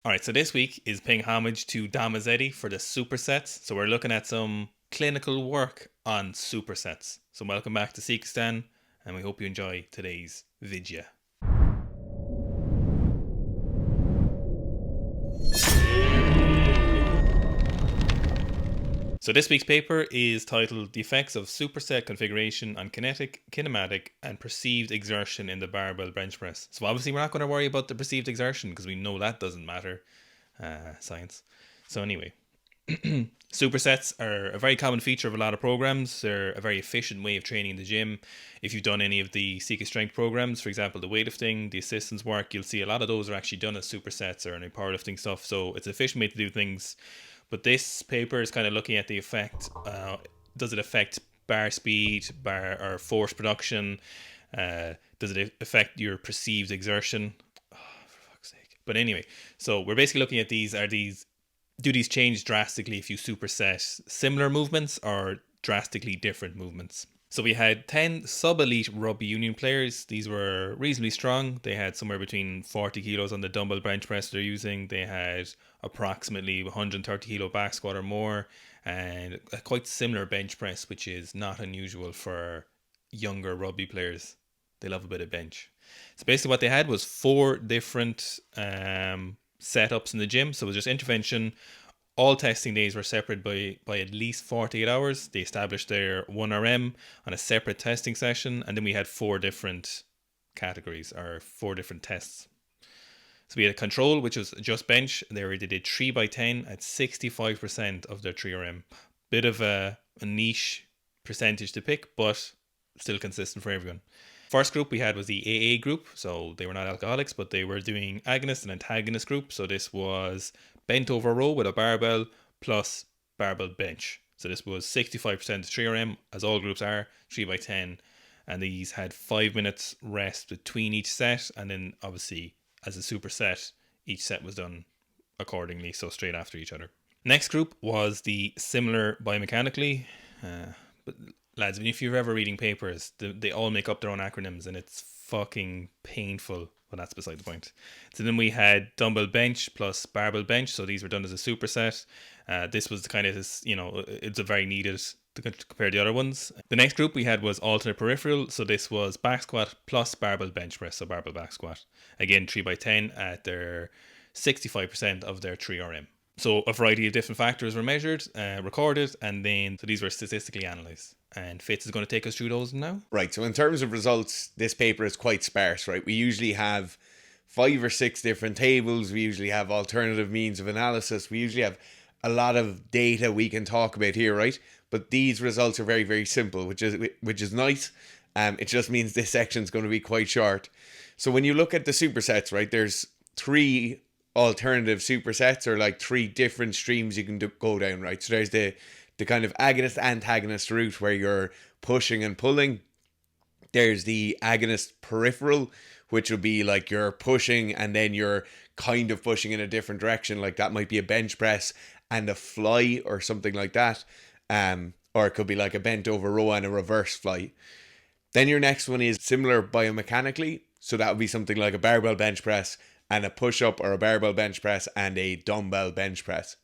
Alright, so this week is paying homage to Damazetti for the supersets. So we're looking at some clinical work on supersets. So welcome back to Sikistan, and we hope you enjoy today's video. So this week's paper is titled The Effects of Superset Configuration on Kinetic, Kinematic and Perceived Exertion in the Barbell Bench Press. So obviously we're not going to worry about the perceived exertion because we know that doesn't matter, science. So anyway, supersets are a very common feature of a lot of programs. They're a very efficient way of training in the gym. If you've done any of the Seek Strength programs, for example, the weightlifting, the assistance work, you'll see a lot of those are actually done as supersets or any powerlifting stuff. So it's an efficient way to do things. But this paper is kind of looking at the effect. Does it affect bar speed, bar or force production? Does it affect your perceived exertion? Oh, for fuck's sake. But anyway, so we're basically looking at do these change drastically if you superset similar movements or drastically different movements? So we had 10 sub-elite rugby union players. These were reasonably strong. They had somewhere between 40 kilos on the dumbbell bench press they're using. They had approximately 130 kilo back squat or more, and a quite similar bench press, which is not unusual for younger rugby players. They love a bit of bench. So basically what they had was 4 different setups in the gym. So it was just intervention. All testing days were separated by at least 48 hours. They established their 1RM on a separate testing session, and then we had 4 different categories or 4 different tests. So we had a control, which was just bench. They did 3x10 at 65% of their 3RM. Bit of a niche percentage to pick, but still consistent for everyone. First group we had was the AA group, so they were not alcoholics, but they were doing agonist and antagonist group. So this was bent over row with a barbell plus barbell bench. So this was 65% 3RM, as all groups are, 3x10, and these had 5 minutes rest between each set, and then obviously as a superset, each set was done accordingly, so straight after each other. Next group was the similar biomechanically, but lads, if you're ever reading papers, they all make up their own acronyms and it's fucking painful. Well, that's beside the point. So then we had dumbbell bench plus barbell bench. So these were done as a superset. This was kind of this, it's a very needed to compare the other ones. The next group we had was alternate peripheral. So this was back squat plus barbell bench press. So barbell back squat. Again, 3x10 at their 65% of their 3RM. So a variety of different factors were measured, recorded, and then so these were statistically analysed. And Fitz is going to take us through those now. Right, so in terms of results, this paper is quite sparse, right? We usually have 5 or 6 different tables. We usually have alternative means of analysis. We usually have a lot of data we can talk about here, right? But these results are very, very simple, which is nice. It just means this section is going to be quite short. So when you look at the supersets, right, there's 3 alternative supersets, or like 3 different streams you can go down, right? So there's the kind of agonist antagonist route where you're pushing and pulling. There's the agonist peripheral, which would be like you're pushing and then you're kind of pushing in a different direction, like that might be a bench press and a fly or something like that, or it could be like a bent over row and a reverse fly. Then your next one is similar biomechanically, so that would be something like a barbell bench press and a push-up, or a barbell bench press and a dumbbell bench press.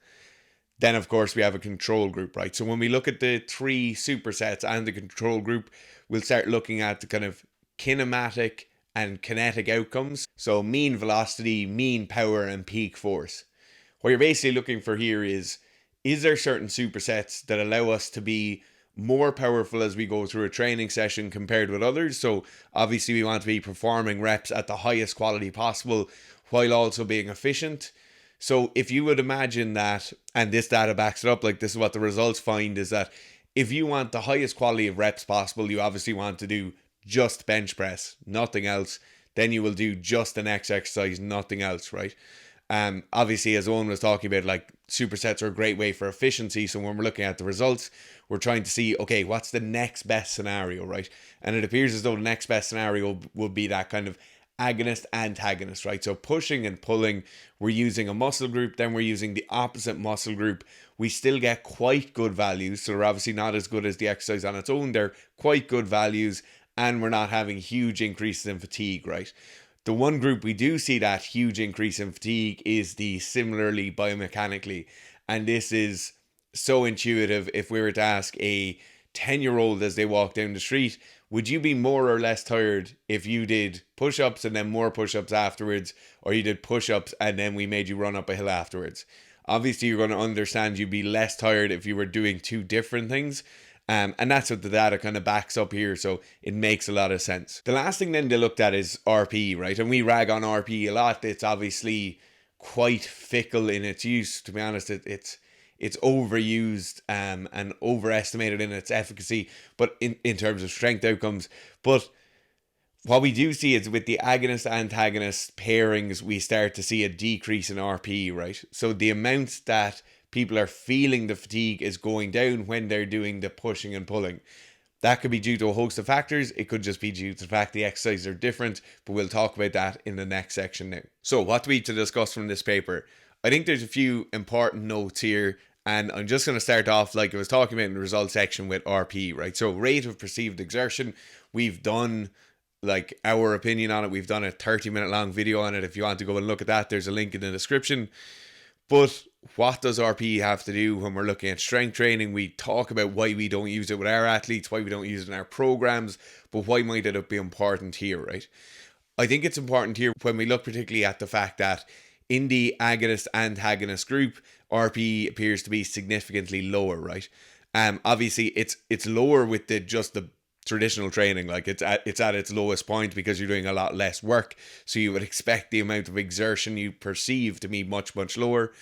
Then, of course, we have a control group, right? So when we look at the 3 supersets and the control group, we'll start looking at the kind of kinematic and kinetic outcomes. So mean velocity, mean power, and peak force. What you're basically looking for here is there certain supersets that allow us to be more powerful as we go through a training session compared with others? So obviously we want to be performing reps at the highest quality possible while also being efficient. So if you would imagine that, and this data backs it up, like this is what the results find, is that if you want the highest quality of reps possible, you obviously want to do just bench press, nothing else. Then you will do just the next exercise, nothing else, right? Obviously, as Owen was talking about, like supersets are a great way for efficiency. So when we're looking at the results, we're trying to see, okay, what's the next best scenario, right? And it appears as though the next best scenario would be that kind of agonist antagonist, right? So pushing and pulling, we're using a muscle group, then we're using the opposite muscle group. We still get quite good values, so they're obviously not as good as the exercise on its own. They're quite good values, and we're not having huge increases in fatigue, right? The one group we do see that huge increase in fatigue is the similarly biomechanically. And this is so intuitive. If we were to ask a 10-year-old as they walk down the street, would you be more or less tired if you did push ups and then more push ups afterwards, or you did push ups and then we made you run up a hill afterwards? Obviously, you're going to understand you'd be less tired if you were doing two different things. And that's what the data kind of backs up here, so it makes a lot of sense. The last thing then they looked at is RPE, right? And we rag on RPE a lot. It's obviously quite fickle in its use. To be honest, it's overused and overestimated in its efficacy, but in terms of strength outcomes. But what we do see is with the agonist antagonist pairings, we start to see a decrease in RPE, right? So the amount that people are feeling the fatigue is going down when they're doing the pushing and pulling. That could be due to a host of factors. It could just be due to the fact the exercises are different, but we'll talk about that in the next section now. So what do we have to discuss from this paper? I think there's a few important notes here, and I'm just going to start off like I was talking about in the results section with RPE, right? So rate of perceived exertion, we've done like our opinion on it. We've done a 30-minute long video on it. If you want to go and look at that, there's a link in the description. But what does RPE have to do when we're looking at strength training? We talk about why we don't use it with our athletes, why we don't use it in our programs, but why might it be important here, right? I think it's important here when we look particularly at the fact that in the agonist-antagonist group, RPE appears to be significantly lower, right? Obviously, it's lower with the traditional training, like it's at its lowest point because you're doing a lot less work, so you would expect the amount of exertion you perceive to be much lower.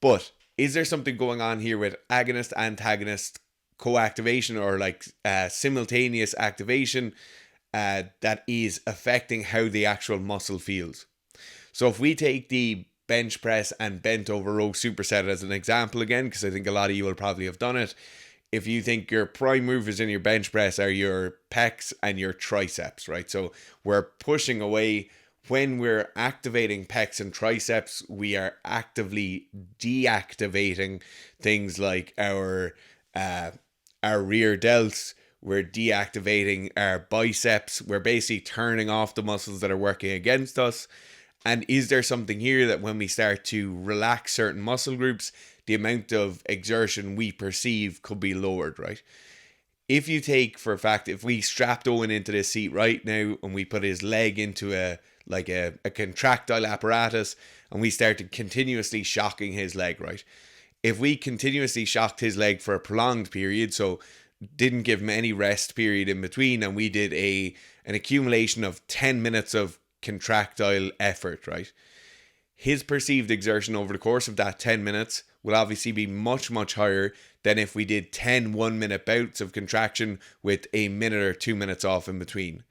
But is there something going on here with agonist antagonist co-activation, or like simultaneous activation that is affecting how the actual muscle feels? So if we take the bench press and bent over row superset as an example again, because I think a lot of you will probably have done it. If you think your prime movers in your bench press are your pecs and your triceps, right? So we're pushing away. When we're activating pecs and triceps, we are actively deactivating things like our rear delts. We're deactivating our biceps. We're basically turning off the muscles that are working against us. And is there something here that when we start to relax certain muscle groups, the amount of exertion we perceive could be lowered, right? If you take for a fact, if we strapped Owen into this seat right now and we put his leg into a contractile apparatus and we started continuously shocking his leg, right? If we continuously shocked his leg for a prolonged period, so didn't give him any rest period in between, and we did an accumulation of 10 minutes of contractile effort, right? His perceived exertion over the course of that 10 minutes will obviously be much higher than if we did 10 1-minute bouts of contraction with a minute or 2 minutes off in between.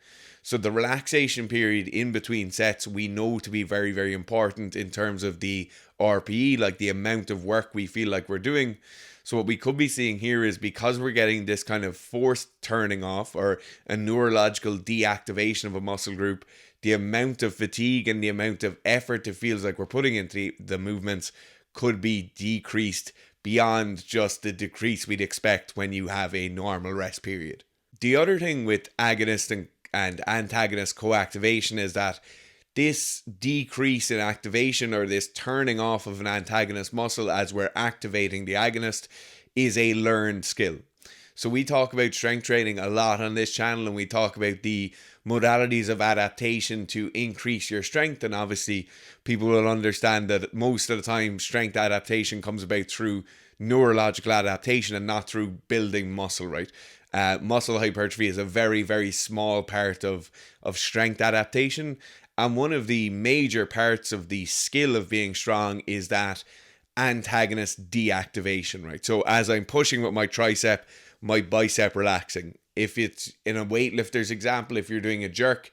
So the relaxation period in between sets we know to be very important in terms of the RPE, like the amount of work we feel like we're doing. So what we could be seeing here is, because we're getting this kind of forced turning off or a neurological deactivation of a muscle group, the amount of fatigue and the amount of effort it feels like we're putting into the movements could be decreased beyond just the decrease we'd expect when you have a normal rest period. The other thing with agonist and antagonist co-activation is that this decrease in activation, or this turning off of an antagonist muscle as we're activating the agonist, is a learned skill. So we talk about strength training a lot on this channel, and we talk about the modalities of adaptation to increase your strength. And obviously people will understand that most of the time strength adaptation comes about through neurological adaptation and not through building muscle, right? Muscle hypertrophy is a very small part of strength adaptation. And one of the major parts of the skill of being strong is that antagonist deactivation, right? So as I'm pushing with my tricep, my bicep relaxing. If it's in a weightlifter's example, if you're doing a jerk,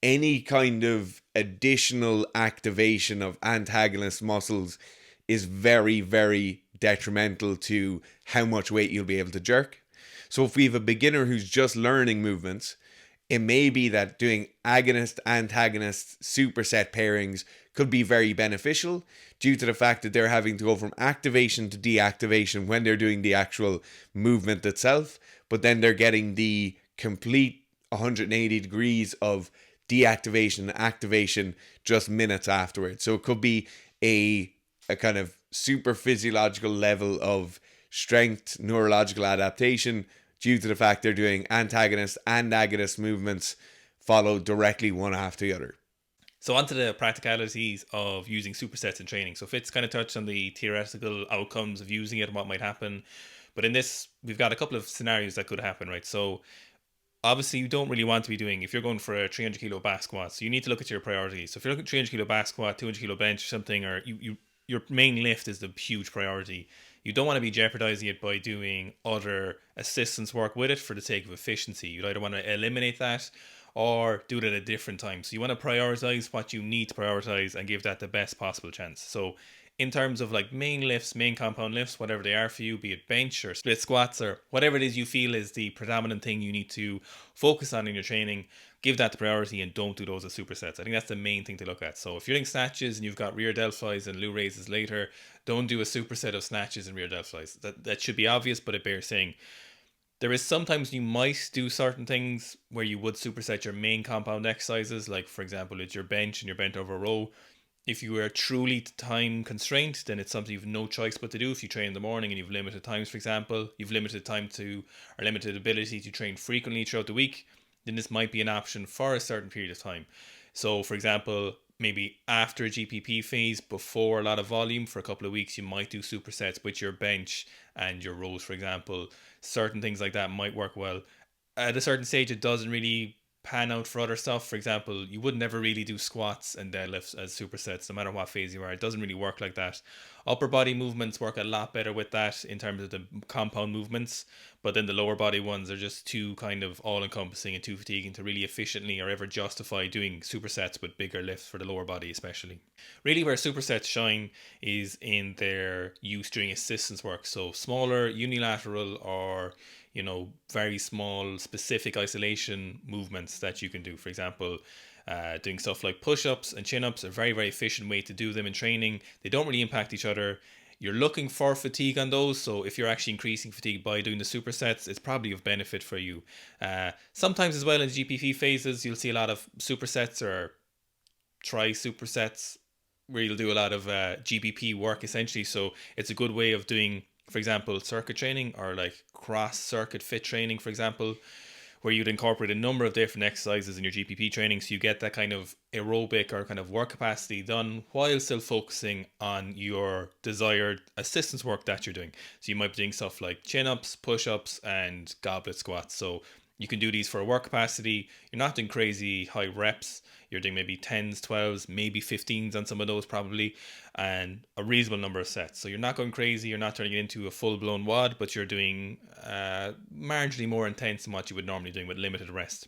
any kind of additional activation of antagonist muscles is very detrimental to how much weight you'll be able to jerk. So if we have a beginner who's just learning movements, it may be that doing agonist-antagonist superset pairings could be very beneficial due to the fact that they're having to go from activation to deactivation when they're doing the actual movement itself, but then they're getting the complete 180 degrees of deactivation and activation just minutes afterwards. So it could be a kind of super physiological level of strength, neurological adaptation due to the fact they're doing antagonist and agonist movements followed directly one after the other. So onto the practicalities of using supersets in training. So Fitz kind of touched on the theoretical outcomes of using it and what might happen. But in this, we've got a couple of scenarios that could happen, right? So obviously you don't really want to be doing, if you're going for a 300 kilo back squat, so you need to look at your priorities. So if you're looking at 300 kilo back squat, 200 kilo bench or something, or your main lift is the huge priority, you don't want to be jeopardizing it by doing other assistance work with it for the sake of efficiency. You'd either want to eliminate that or do it at a different time. So you want to prioritize what you need to prioritize and give that the best possible chance. So in terms of like main lifts, main compound lifts, whatever they are for you, be it bench or split squats or whatever it is you feel is the predominant thing you need to focus on in your training, give that the priority and don't do those as supersets. I think that's the main thing to look at. So if you're doing snatches and you've got rear deltoids and Lou raises later, don't do a superset of snatches and rear deltoids. That should be obvious, but it bears saying. There is sometimes you might do certain things where you would superset your main compound exercises, like for example, it's your bench and your bent over row. If you are truly time constrained, then it's something you've no choice but to do. If you train in the morning and you've limited times, for example, you've limited time to or limited ability to train frequently throughout the week, then this might be an option for a certain period of time. So, for example, maybe after a GPP phase, before a lot of volume for a couple of weeks, you might do supersets with your bench and your rows, for example. Certain things like that might work well. At a certain stage, it doesn't really pan out for other stuff. For example, you would never really do squats and deadlifts as supersets, no matter what phase you are. It doesn't really work like that. Upper body movements work a lot better with that in terms of the compound movements, but then the lower body ones are just too kind of all-encompassing and too fatiguing to really efficiently or ever justify doing supersets with bigger lifts for the lower body especially. Really where supersets shine is in their use during assistance work. So smaller unilateral or very small specific isolation movements that you can do. For example, doing stuff like push-ups and chin-ups are a very, very efficient way to do them in training. They don't really impact each other. You're looking for fatigue on those, so if you're actually increasing fatigue by doing the supersets, it's probably of benefit for you. Sometimes as well in GPP phases, you'll see a lot of supersets or tri supersets where you'll do a lot of GBP work essentially. So it's a good way of doing, for example, circuit training or like cross circuit fit training, for example, where you'd incorporate a number of different exercises in your GPP training, so you get that kind of aerobic or kind of work capacity done while still focusing on your desired assistance work that you're doing. So you might be doing stuff like chin-ups, push-ups, and goblet squats. So you can do these for a work capacity. You're not doing crazy high reps. You're doing maybe 10s, 12s, maybe 15s on some of those probably, and a reasonable number of sets. So you're not going crazy. You're not turning it into a full-blown WOD, but you're doing marginally more intense than what you would normally do with limited rest.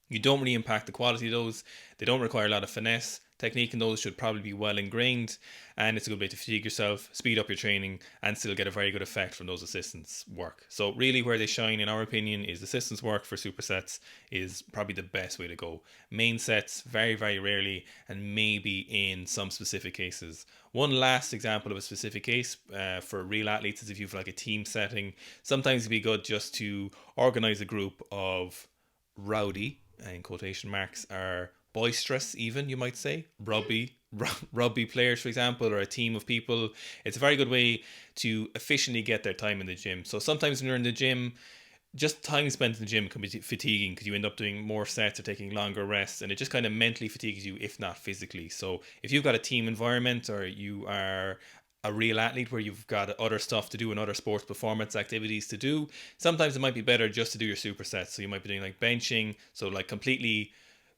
You don't really impact the quality of those. They don't require a lot of finesse. Technique in those should probably be well ingrained, and it's a good way to fatigue yourself, speed up your training, and still get a very good effect from those assistance work. So really where they shine, in our opinion, is assistance work for supersets is probably the best way to go. Main sets, very, very rarely, and maybe in some specific cases. One last example of a specific case for real athletes is if you've like a team setting. Sometimes it'd be good just to organize a group of rowdy, in quotation marks, are boisterous, even you might say, rugby players, for example, or a team of people. It's a very good way to efficiently get their time in the gym. So sometimes when you're in the gym, just time spent in the gym can be fatiguing because you end up doing more sets or taking longer rests, and it just kind of mentally fatigues you, if not physically. So if you've got a team environment or you are a real athlete where you've got other stuff to do and other sports performance activities to do, sometimes it might be better just to do your supersets. So you might be doing like benching, so like completely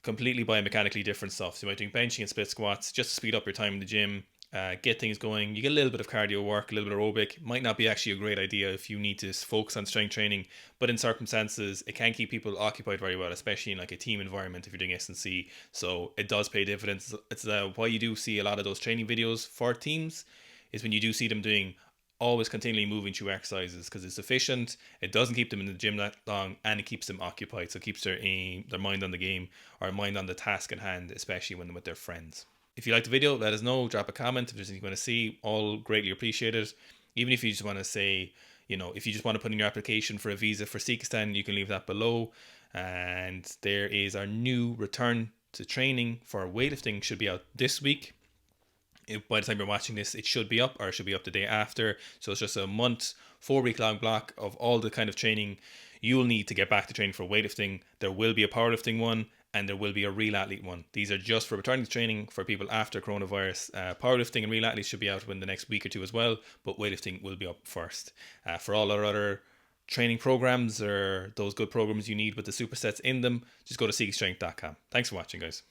biomechanically different stuff. So you might be doing benching and split squats just to speed up your time in the gym, get things going. You get a little bit of cardio work, a little bit of aerobic. Might not be actually a great idea if you need to focus on strength training, but in circumstances it can keep people occupied very well, especially in like a team environment if you're doing S&C. So it does pay dividends. It's why you do see a lot of those training videos for teams, is when you do see them doing always continually moving through exercises, because it's efficient, it doesn't keep them in the gym that long, and it keeps them occupied, so it keeps their mind on the game or mind on the task at hand, especially when they're with their friends. If you like the video, let us know, drop a comment if there's anything you want to see, all greatly appreciated. Even if you just want to say, if you just want to put in your application for a visa for Sikistan, you can leave that below. And there is our new return to training for weightlifting, should be out this week. By the time you're watching this, it should be up, or it should be up the day after. So it's just a month, 4 week long block of all the kind of training you'll need to get back to training for weightlifting. There will be a powerlifting one, and there will be a real athlete one. These are just for returning to training for people after coronavirus. Powerlifting and real athletes should be out within the next week or two as well, but weightlifting will be up first. For all our other training programs or those good programs you need with the supersets in them, just go to seekstrength.com. Thanks for watching, guys.